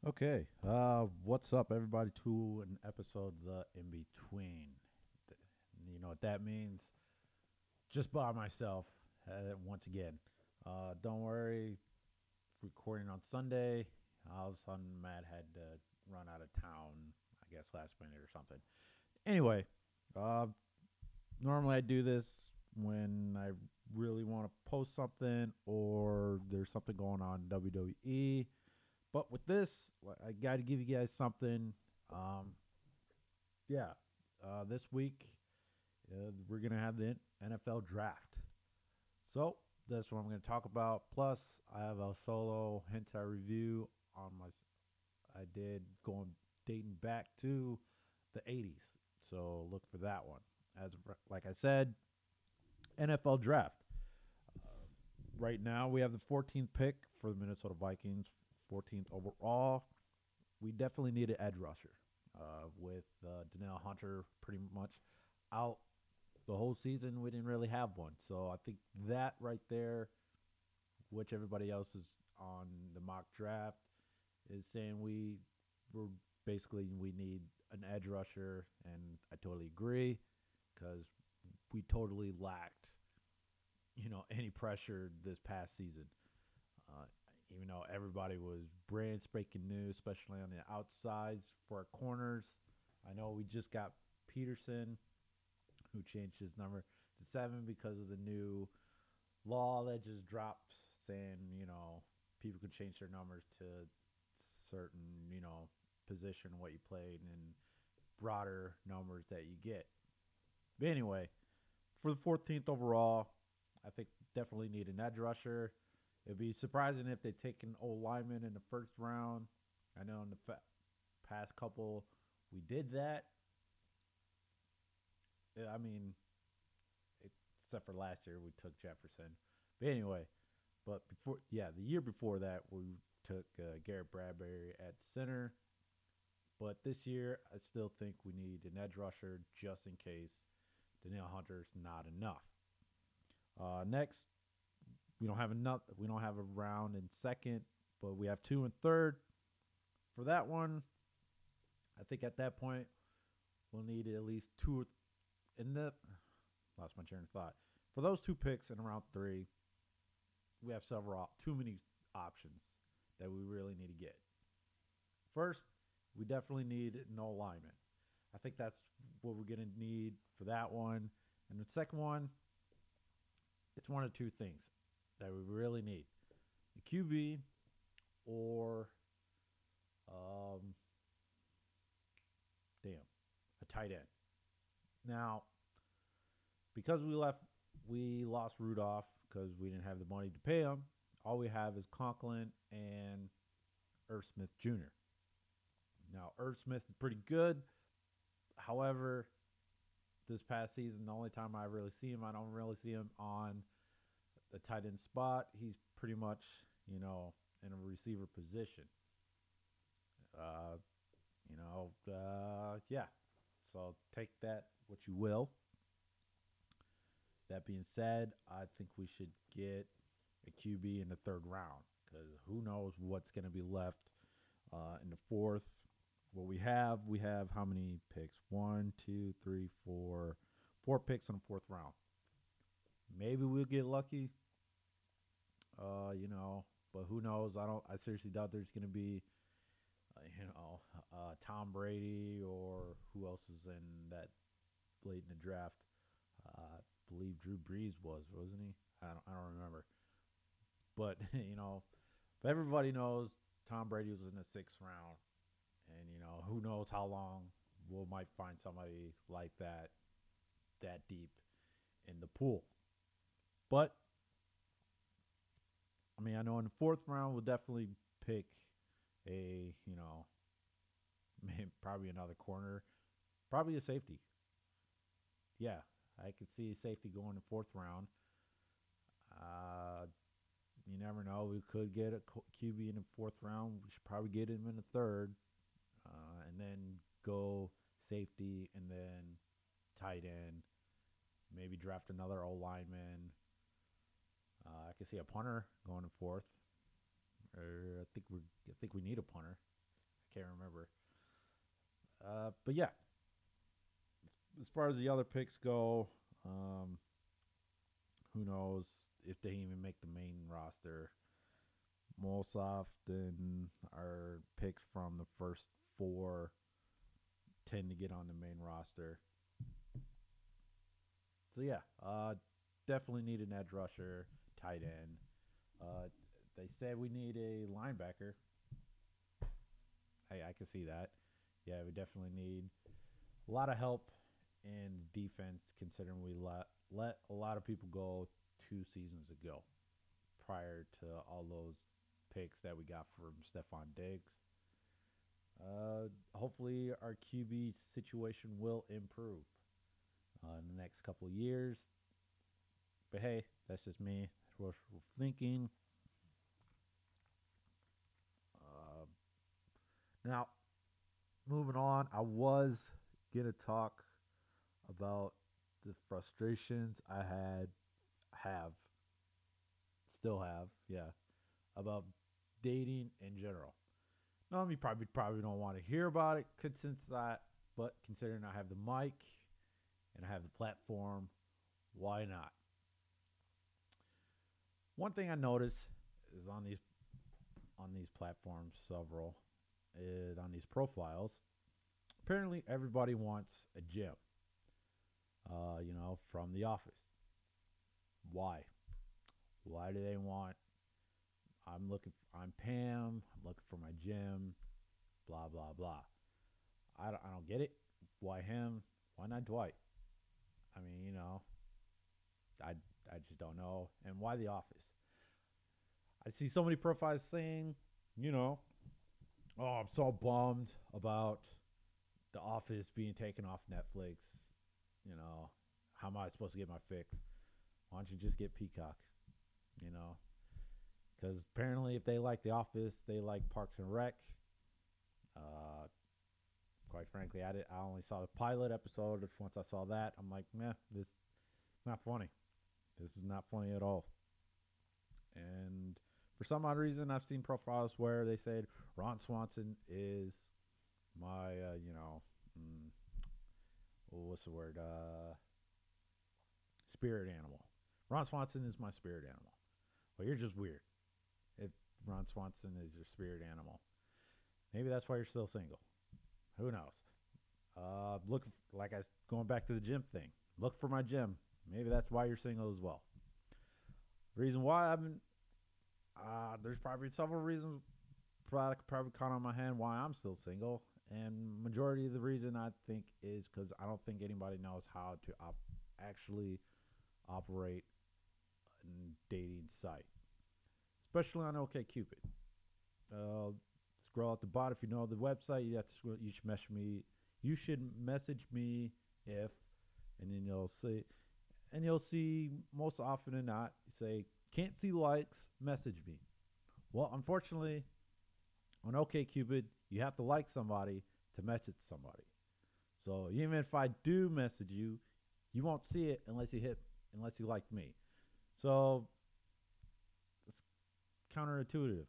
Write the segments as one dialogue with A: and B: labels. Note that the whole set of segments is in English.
A: Okay, what's up, everybody, to an episode of The In Between. You know what that means? Just by myself, once again. Don't worry, recording on Sunday. All of a sudden, Matt had to run out of town, I guess, last minute or something. Anyway, uh, normally I do this when I really want to post something or there's something going on in WWE. But with this, I got to give you guys something. Um, yeah, this week we're gonna have the NFL draft. So that's what I'm gonna talk about. Plus, I have a solo hentai review on my. I did going dating back to the '80s. So look for that one. As like I said, NFL draft. Right now, we have the 14th pick for the Minnesota Vikings, 14th overall. We definitely need an edge rusher. With Danielle Hunter pretty much out the whole season, we didn't really have one. So I think that right there, which everybody else is on the mock draft, is saying we're basically we need an edge rusher, and I totally agree because we totally lacked any pressure this past season. Uh, Even though everybody was brand spanking new, especially on the outsides for our corners. I know we just got Peterson, who changed his number to 7 because of the new law that just dropped, saying people could change their numbers to certain position what you played and broader numbers that you get. But anyway, for the 14th overall, I think definitely need an edge rusher. It'd be surprising if they take an old lineman in the first round. I know in the past couple we did that. I mean, except for last year we took Jefferson. But anyway, the year before that we took Garrett Bradbury at center. But this year, I still think we need an edge rusher just in case Danielle Hunter's not enough. Next, we don't have enough. We don't have a round in second, but we have two and third. For that one, I think at that point we'll need at least two in the. Lost my train of thought. For those two picks in round three, we have too many options that we really need to get. First, we definitely need no alignment. I think that's what we're gonna need for that one. And the second one, it's one of two things that we really need: a QB or um, a tight end. Now, because we lost Rudolph because we didn't have the money to pay him. All we have is Conklin and Irv Smith Jr. Now, Irv Smith is pretty good. However, this past season, the only time I really see him, I don't really see him on the tight end spot. He's pretty much, in a receiver position. Uh, yeah. So take that what you will. That being said, I think we should get a QB in the third round because who knows what's going to be left in the fourth. What we have how many picks? One, two, three, four, four picks in the fourth round. Maybe we'll get lucky, but who knows? I seriously doubt there's going to be, Tom Brady or who else is in that late in the draft. I believe Drew Brees wasn't he? I don't remember. But but everybody knows Tom Brady was in the sixth round, and who knows how long we might find somebody like that deep in the pool. But I mean, I know in the fourth round we'll definitely pick a maybe, probably another corner, probably a safety. Yeah, I could see a safety going in the fourth round. Uh, you never know. We could get a QB in the fourth round. We should probably get him in the third, and then go safety, and then tight end. Maybe draft another O lineman. I could see a punter going in fourth. Or I think we need a punter. can't remember. But yeah, as far as the other picks go, um, who knows if they even make the main roster. Most often, our picks from the first four tend to get on the main roster. So yeah, definitely need an edge rusher, tight end. Uh, they said we need a linebacker. Hey, I can see that. Yeah, we definitely need a lot of help in defense, considering we let a lot of people go 2 seasons ago, prior to all those picks that we got from Stephon Diggs. Hopefully, our QB situation will improve in the next couple of years. But hey, that's just me. That's what we're thinking. Uh, Now, moving on, I was going to talk about the frustrations have, still have, yeah, about dating in general. No, you probably don't want to hear about it, since that, but considering I have the mic and I have the platform, why not? One thing I notice is on these platforms, several, is on these profiles. Apparently, everybody wants a gym. From the office. Why? Why do they want? I'm Pam. I'm looking for my gym. Blah blah blah. I don't get it. Why him? Why not Dwight? I mean, I I just don't know. And why the office? I see so many profiles saying, you know, oh, I'm so bummed about the office being taken off Netflix. You know, how am I supposed to get my fix? Why don't you just get Peacock? You know, because apparently, if they like The Office, they like Parks and Rec. Uh, quite frankly, I only saw the pilot episode. Once I saw that, I'm like, meh, this is not funny. This is not funny at all. And for some odd reason, I've seen profiles where they said Ron Swanson is my, mm, what's the word? Spirit animal. Ron Swanson is my spirit animal. Well, you're just weird. If Ron Swanson is your spirit animal, maybe that's why you're still single. Who knows? Look, like I going back to the gym thing. Look for my gym. Maybe that's why you're single as well. Reason why I've been there's probably several reasons. Probably count on my hand why I'm still single, and majority of the reason I think is because I don't think anybody knows how to actually operate a dating site, especially on OkCupid. Uh, Scroll at the bottom if you know the website. You should message me. You should message me if, and then you'll see most often than not say can't see likes. Message me. Well, unfortunately, on OkCupid, you have to like somebody to message somebody. So even if I do message you, you won't see it unless you like me. So it's counterintuitive.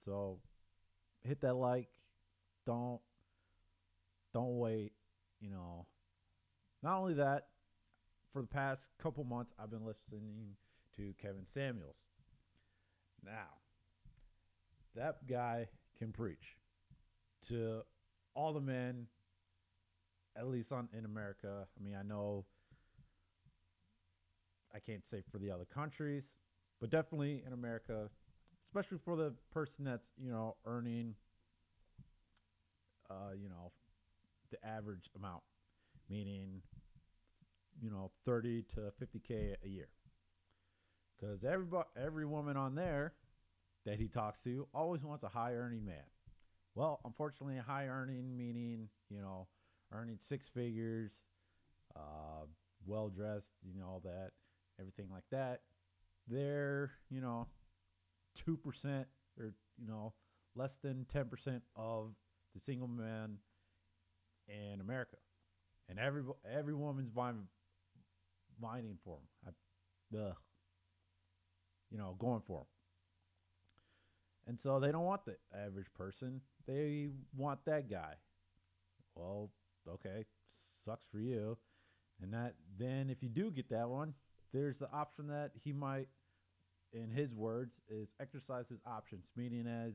A: So hit that like. Don't don't wait. You know. Not only that, for the past couple months, I've been listening to Kevin Samuels. Now, that guy can preach to all the men, at least in America. I mean, I know I can't say for the other countries, but definitely in America, especially for the person that's earning, uh, you know, the average amount, meaning 30 to 50K a year. Because every woman on there that he talks to always wants a high earning man. Well, unfortunately, a high earning meaning earning six figures, uh, well dressed, all that, everything like that. They're 2% or less than 10% of the single men in America, and every woman's mining for them. Going for them. And so they don't want the average person. They want that guy. Well, okay, sucks for you. And that then if you do get that one, there's the option that he might, in his words, is exercise his options, meaning as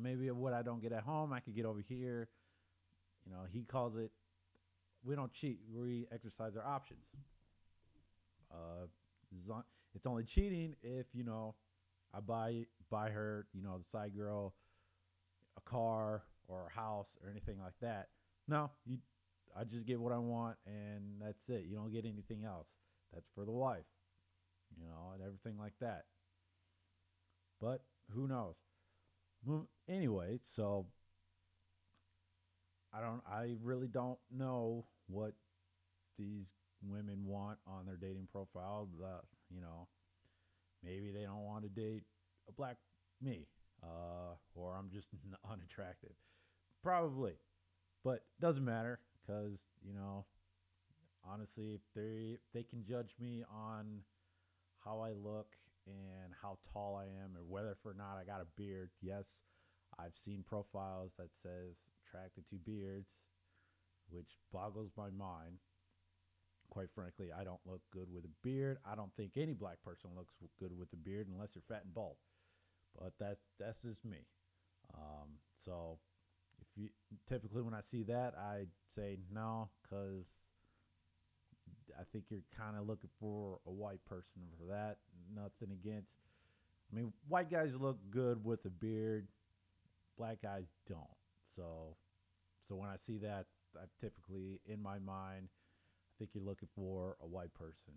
A: maybe what I don't get at home, I could get over here. He calls it we don't cheat, we exercise our options. Uh, it's only cheating if I buy her, the side girl, a car or a house or anything like that. No, I just get what I want and that's it. You don't get anything else. That's for the wife, and everything like that. But who knows? Anyway, so I really don't know what these women want on their dating profile. You know, maybe they don't want to date a black me, or I'm just unattractive. Probably, but doesn't matter because honestly, if they can judge me on how I look and how tall I am, or whether or not I got a beard. Yes, I've seen profiles that says attracted to beards, which boggles my mind. Quite frankly, I don't look good with a beard. I don't think any black person looks good with a beard unless you're fat and bald. But that's just me. So if you typically when I see that, I say no because I think you're kind of looking for a white person for that. Nothing against. I mean, white guys look good with a beard. Black guys don't. So so when I see that, I typically in my mind I think you're looking for a white person,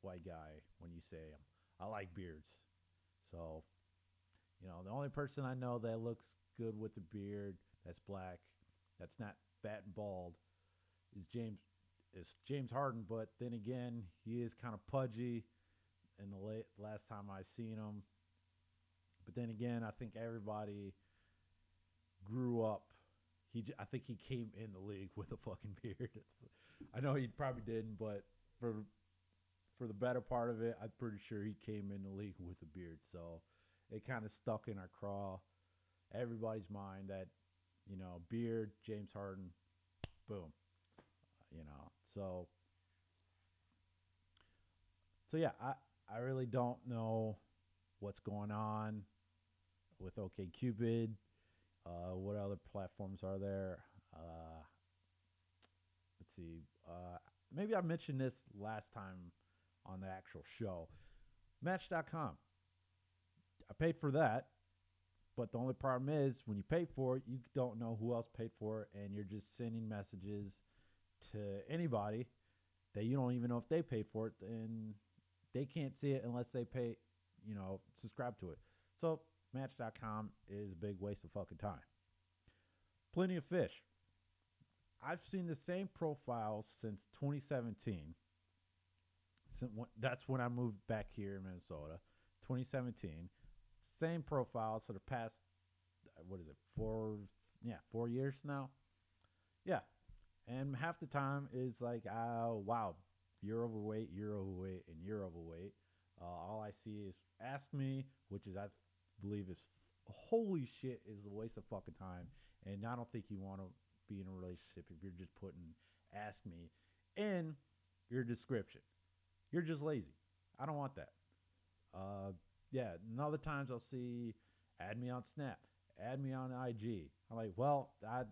A: white guy when you say I like beards. So the only person I know that looks good with a beard that's black, that's not fat and bald, is James Harden. But then again, he is kind of pudgy. In the last time I seen him, but then again, I think everybody grew up. I think he came in the league with a fucking beard. I know he probably didn't, but for for the better part of it, I'm pretty sure he came in the league with a beard. So it kind of stuck in our craw, everybody's mind that beard, James Harden, boom, you know. So so yeah, I really don't know what's going on with OKCupid. What other platforms are there? Let's see. Maybe I mentioned this last time on the actual show. Match.com. I paid for that, but the only problem is when you pay for it, you don't know who else paid for it, and you're just sending messages to anybody that you don't even know if they paid for it, and they can't see it unless they pay, subscribe to it. So Match.com is a big waste of fucking time. Plenty of fish. I've seen the same profiles since 2017. That's when I moved back here in Minnesota, 2017. Same profiles for the past, what is it, 4 years now. Yeah, and half the time is like, oh wow, you're overweight, and you're overweight. All I see is ask me, which is I believe is holy shit is a waste of fucking time, and I don't think you want to be in a relationship if you're just putting ask me in your description. You're just lazy. I don't want that. Uh, yeah, and other times I'll see add me on Snap, add me on IG. I'm like, well, I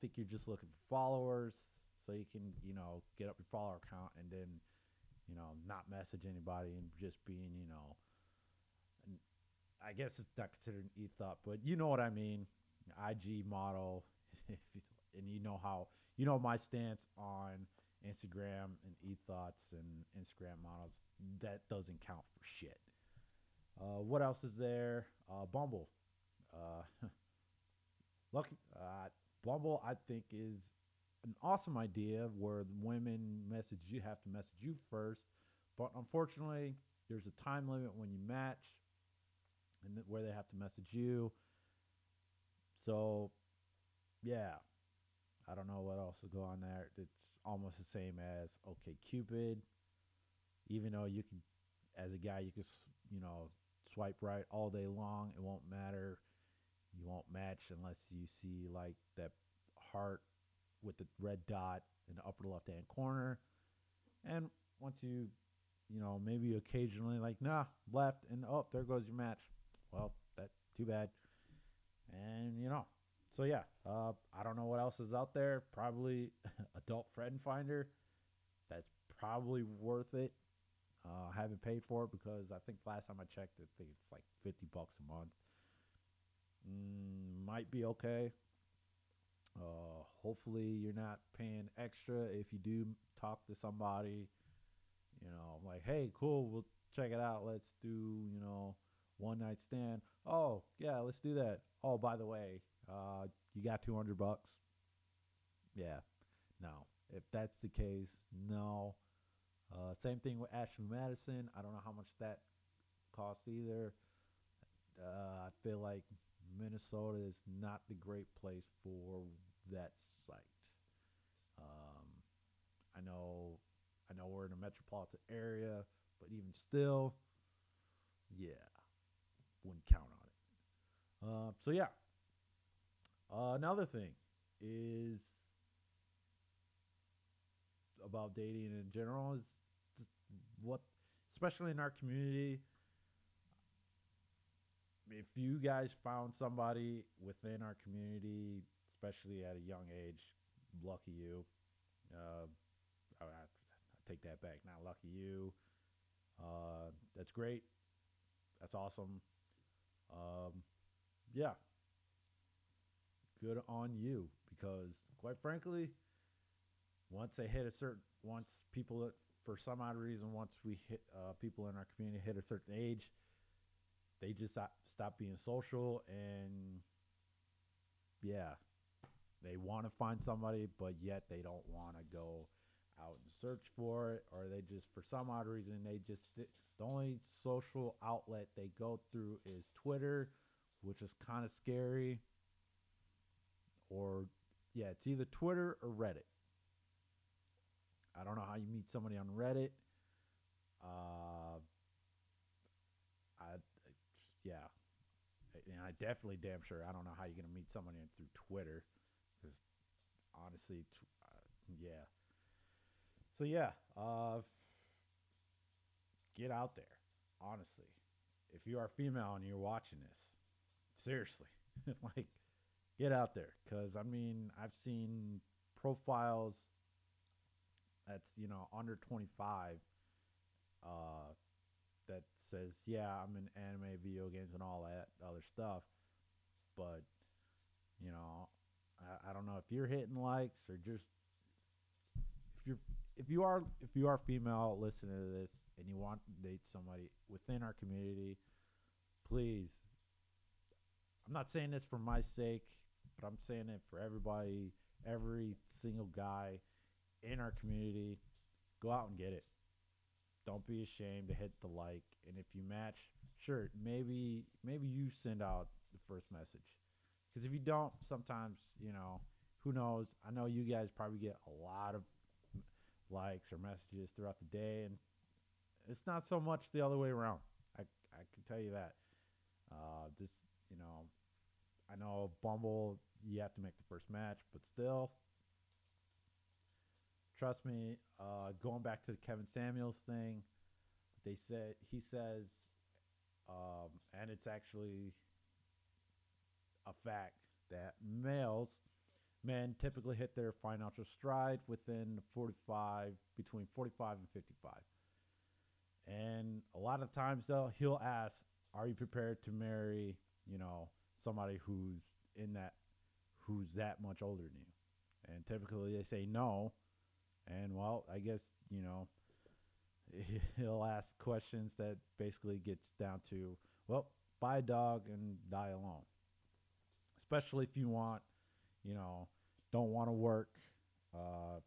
A: think you're just looking for followers so you can get up your follower count and then not message anybody and just being I guess it's not considered an e-thought, but you know what I mean. IG model, and my stance on Instagram and e-thoughts and Instagram models. That doesn't count for shit. What else is there? Bumble. Uh, lucky. Bumble, I think, is an awesome idea where the women have to message you first, but unfortunately, there's a time limit when you match, and where they have to message you. So yeah, I don't know what else will go on there. It's almost the same as OK Cupid, even though you can, as a guy, you can swipe right all day long. It won't matter. You won't match unless you see like that heart with the red dot in the upper left hand corner. And once maybe occasionally like, nah, left, and oh, there goes your match. Well, that's too bad. And so yeah, I don't know what else is out there. Probably Adult Friend Finder. That's probably worth it. I haven't paid for it because I think last time I checked, I think it's like $50 a month. Might be okay. Hopefully you're not paying extra if you do talk to somebody. Like, hey, cool, we'll check it out. Let's do, one night stand. Oh, yeah, let's do that. Oh, by the way, you got $200? Yeah, no. If that's the case, no. Same thing with Ashley Madison. I don't know how much that costs either. I feel like Minnesota is not the great place for that site. Um, I know, I know we're in a metropolitan area, but even still, yeah, wouldn't count on it. So yeah, another thing is about dating in general is what, especially in our community. If you guys found somebody within our community, especially at a young age, lucky you. Uh, I take that back. Not lucky you. That's great. That's awesome. Um, yeah, good on you because, quite frankly, once people, for some odd reason, once we hit people in our community hit a certain age, they just stop being social, and yeah, they want to find somebody, but yet they don't want to go out and search for it, or they just, for some odd reason, the only social outlet they go through is Twitter, which is kind of scary. Or yeah, it's either Twitter or Reddit. I don't know how you meet somebody on Reddit. Uh, I yeah, and I definitely damn sure I don't know how you're gonna meet somebody through Twitter because honestly, yeah. So yeah, get out there. Honestly, if you are female and you're watching this, seriously, like get out there because I mean I've seen profiles that's under 25 uh, that says yeah I'm in anime, video games, and all that other stuff, but you know I don't know if you're hitting likes or just if you're if you are female listening to this and you want to date somebody within our community, please. I'm not saying this for my sake, but I'm saying it for everybody, every single guy in our community. Go out and get it. Don't be ashamed to hit the like, and if you match, sure, maybe you send out the first message. Because if you don't, sometimes who knows? I know you guys probably get a lot of likes or messages throughout the day, and it's not so much the other way around. I can tell you that. Just you know, I know Bumble, you have to make the first match, but still, trust me. Going back to the Kevin Samuels thing, he says, and it's actually a fact that men typically hit their financial stride within 45, between 45 and 55. And a lot of times, though, he'll ask, "Are you prepared to marry, you know, somebody in that, who's that much older than you?" And typically they say no. And well, I guess he'll ask questions that basically gets down to, well, buy a dog and die alone. Especially if you want, you know, don't want to work. Uh,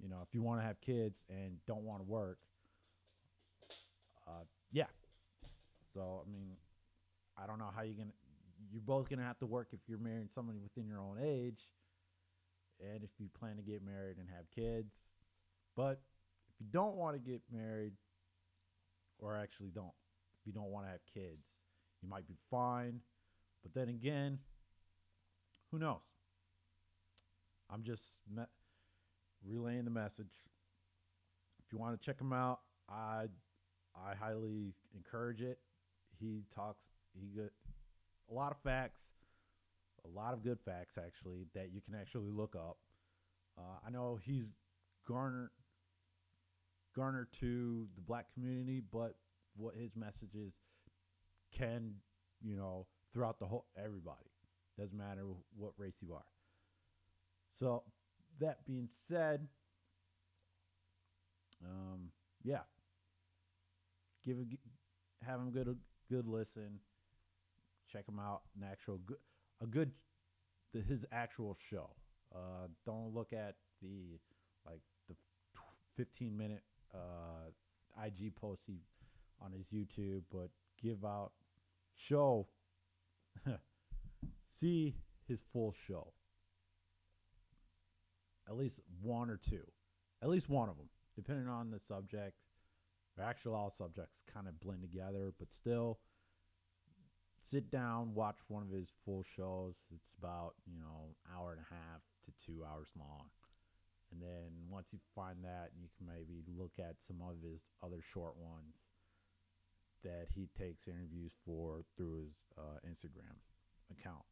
A: if you want to have kids and don't want to work, yeah. So I mean, I don't know how you're gonna. You're both gonna have to work if you're marrying somebody within your own age, and if you plan to get married and have kids. But if you don't want to get married, or actually don't, If you don't want to have kids, you might be fine. But then again, who knows? I'm just relaying the message. If you want to check him out, I highly encourage it. He talks he good a lot of facts, a lot of good facts actually that you can actually look up. I know he's garnered garnered to the black community, but what his message is can throughout the whole everybody. Doesn't matter what race you are. So that being said, yeah, give a, have him good listen. Check him out. An actual good a good his actual show. Don't look at the like the 15-minute IG post he on his YouTube, but give out show see his full show. At least one or two, at least one of them, depending on the subject. Actually, all subjects kind of blend together, but still, sit down, watch one of his full shows. It's about hour and a half to 2 hours long. And then once you find that, you can maybe look at some of his other short ones that he takes interviews for through his Instagram account,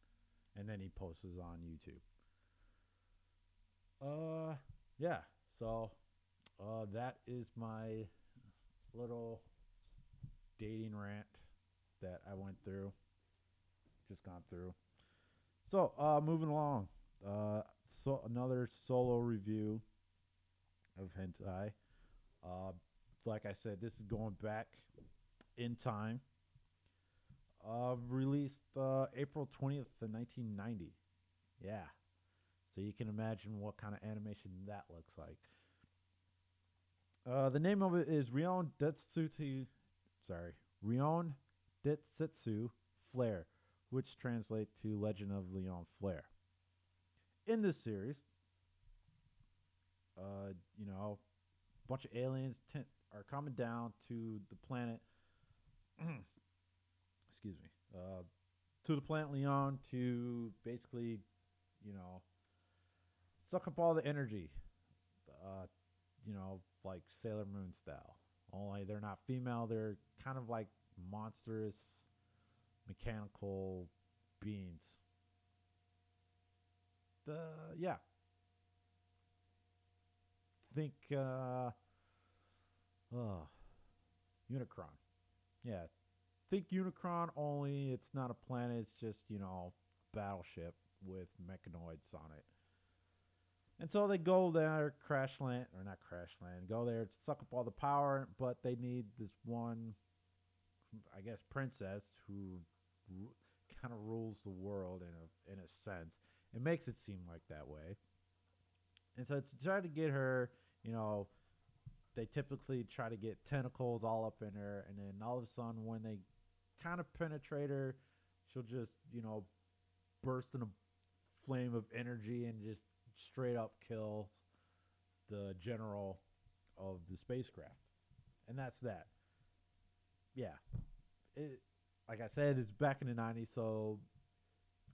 A: and then he posts on YouTube. Uh, yeah. So, that is my little dating rant that I went through, just gone through. So, moving along. Uh, so another solo review of hentai. Uh, like I said, this is going back in time. Released April 20th, 1990. Yeah. So you can imagine what kind of animation that looks like. The name of it is sorry, Reyon Densetsu Flair, which translates to Legend of Leon Flair. In this series, a bunch of aliens are coming down to the planet. Excuse me. To the planet Leon to basically, you know, suck up all the energy. Like Sailor Moon style. Only they're not female. They're kind of like monstrous mechanical beings. Yeah. Think uh Unicron. Yeah. Think Unicron only it's not a planet, it's just, a battleship with mechanoids on it. And so they go there, crash land, or not crash land, go there to suck up all the power, but they need this one, I guess, princess who kind of rules the world in a sense. It makes it seem like that way. And so to try to get her, you know, they typically try to get tentacles all up in her, and then all of a sudden, when they kind of penetrate her, she'll just, burst in a flame of energy and just straight up kill the general of the spacecraft. And that's that. Yeah. It, like I said, it's back in the 90s, so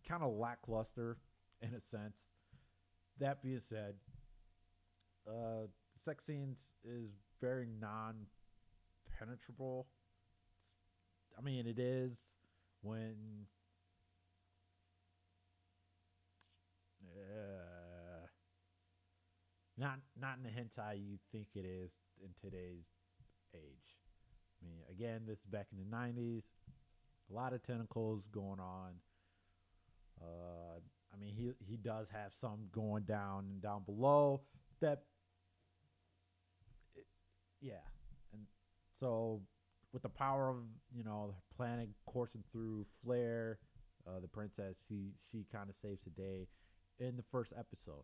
A: kind of lackluster in a sense. That being said, sex scenes is very non penetrable. I mean, it is when uh, not in the hentai you think it is in today's age. I mean, again, this is back in the 90s. A lot of tentacles going on. I mean, he does have some going down and down below. That, yeah, and so with the power of the planet coursing through Flair, the princess, she kind of saves the day in the first episode.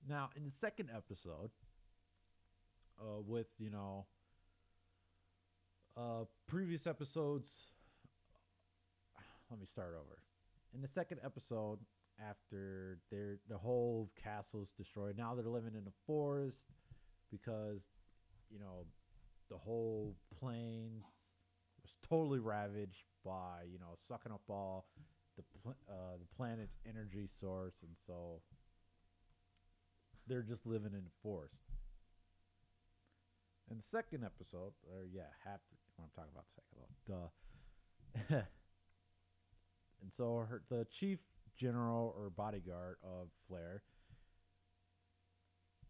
A: Now, in the second episode, with previous episodes, let me start over. In the second episode, after the whole castle's destroyed, now they're living in a forest because you know the whole plane was totally ravaged by sucking up all the planet's energy source, and so they're just living in the forest. And the second episode, or yeah, half. What I'm talking about the second one, duh. And so the chief general or bodyguard of Flair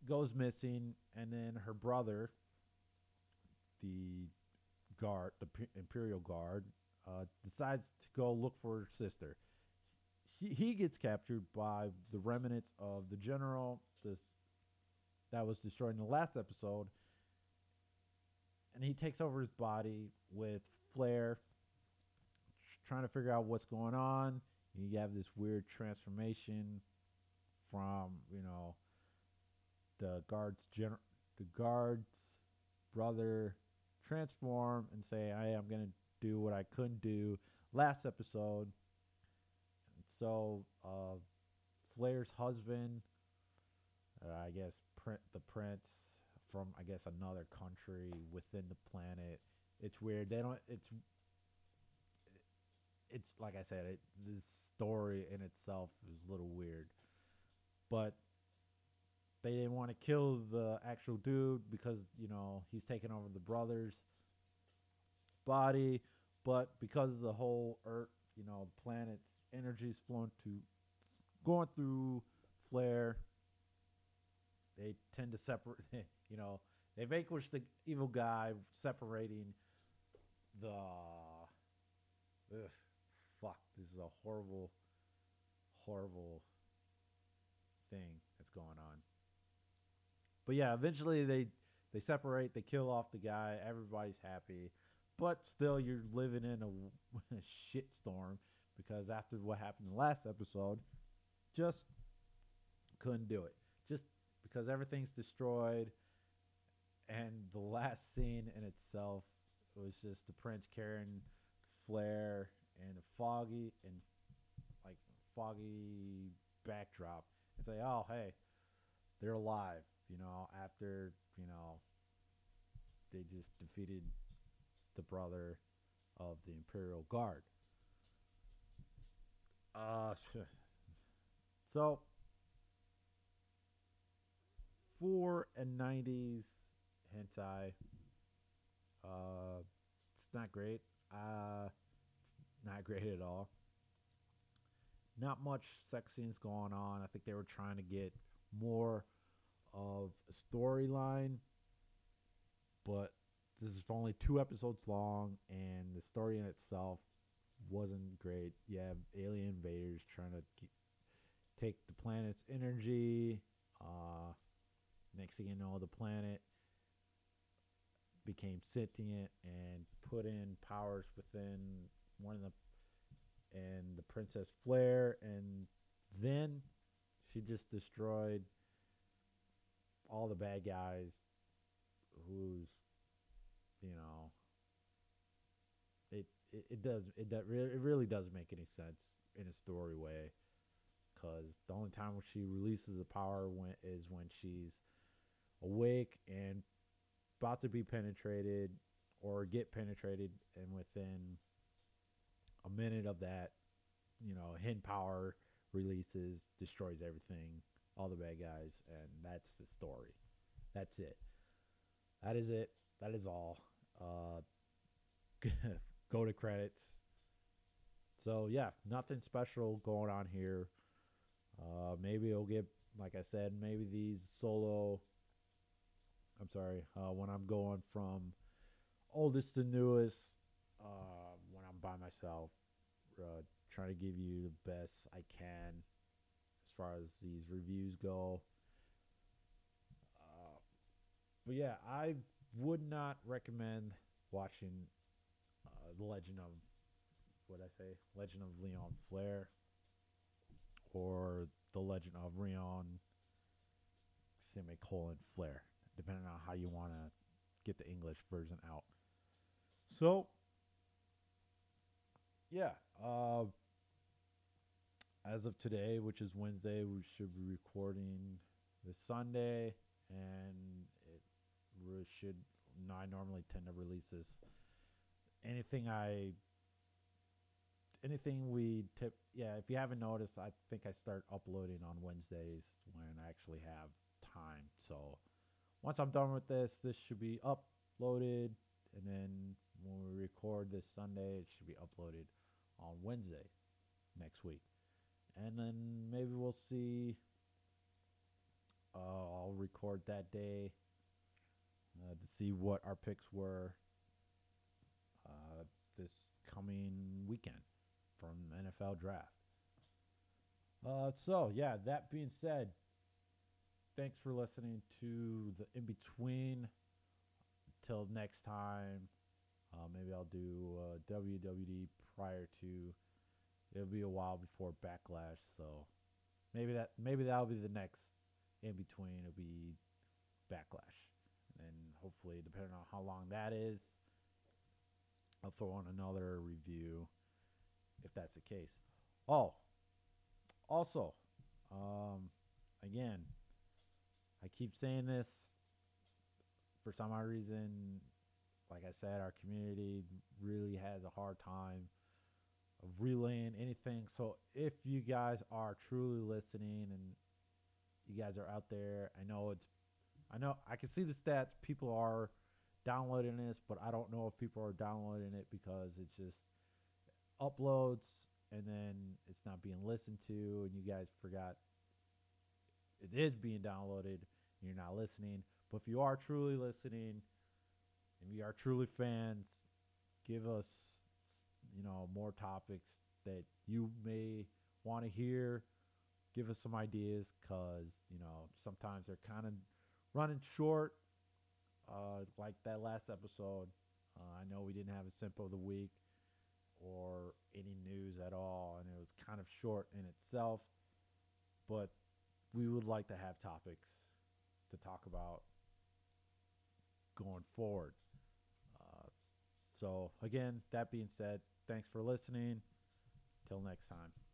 A: goes missing, and then her brother, the the Imperial Guard, decides to go look for her sister. He gets captured by the remnants of the general that was destroyed in the last episode, and he takes over his body with Flair, trying to figure out what's going on. You have this weird transformation from the the guard's brother transform and say, "Hey, I'm gonna do what I couldn't do last episode." So Flair's husband, I guess the prince from I guess another country within the planet. It's weird. They don't. It's like I said. This story in itself is a little weird, but they didn't want to kill the actual dude because he's taking over the brother's body, but because of the whole Earth, planet's energy is flowing to going through Flair, they tend to separate. They vanquish the evil guy, separating the. Ugh, fuck, this is a horrible, horrible thing that's going on. But yeah, eventually they separate. They kill off the guy. Everybody's happy, but still you're living in a shit storm because after what happened in the last episode, just couldn't do it. Just because everything's destroyed, and the last scene in itself was just the prince carrying Flair and a foggy backdrop. It's like, oh hey, they're alive. After they just defeated the brother of the Imperial Guard. Uh, so for a '90s hentai, it's not great. Uh, not great at all. Not much sex scenes going on. I think they were trying to get more of a storyline, but this is only 2 episodes long, and the story in itself wasn't great. You have alien invaders trying to take the planet's energy. Uh, Next thing you know, the planet became sentient and put in powers within one of the Princess Flair, and then she just destroyed all the bad guys. Who's you know it really doesn't make any sense in a story way, because the only time when she releases the power is when she's awake and about to be penetrated or get penetrated, and within a minute of that, hen power releases, destroys everything, all the bad guys, and that's the story. That's it. That is it. That is all. Uh, Go to credits. So yeah, nothing special going on here. Maybe it'll get, like I said, maybe these solo. I'm sorry. When I'm going from oldest to newest, when I'm by myself, uh, trying to give you the best I can as far as these reviews go. Uh, but yeah, I would not recommend watching the Legend of what I say, Legend of Leon Flair, or the Legend of Reyon semicolon Flair, depending on how you want to get the English version out. So yeah, as of today, which is Wednesday, we should be recording this Sunday, and it should. No, I normally tend to release this anything I anything we tip. Yeah, if you haven't noticed, I think I start uploading on Wednesdays when I actually have time. So once I'm done with this should be uploaded, and then when we record this Sunday, it should be uploaded on Wednesday next week. And then maybe we'll see. I'll record that day to see what our picks were uh, this coming weekend from the NFL draft. So yeah, that being said, thanks for listening to the In Between. Till next time, maybe I'll do WWD prior to. It'll be a while before Backlash, so maybe that'll be the next In Between. It'll be Backlash, and hopefully, depending on how long that is, I'll throw on another review if that's the case. Oh, also, um, again, I keep saying this for some odd reason. Like I said, our community really has a hard time of relaying anything. So if you guys are truly listening and you guys are out there, I know I can see the stats. People are downloading this, but I don't know if people are downloading it because it's just uploads and then it's not being listened to, and you guys forgot it is being downloaded and you're not listening. But if you are truly listening and we are truly fans, give us, more topics that you may want to hear. Give us some ideas because, sometimes they're kind of running short, like that last episode. I know we didn't have a simp of the week or any news at all, and it was kind of short in itself, but we would like to have topics to talk about going forward. Uh, so, again, that being said, thanks for listening. Till next time.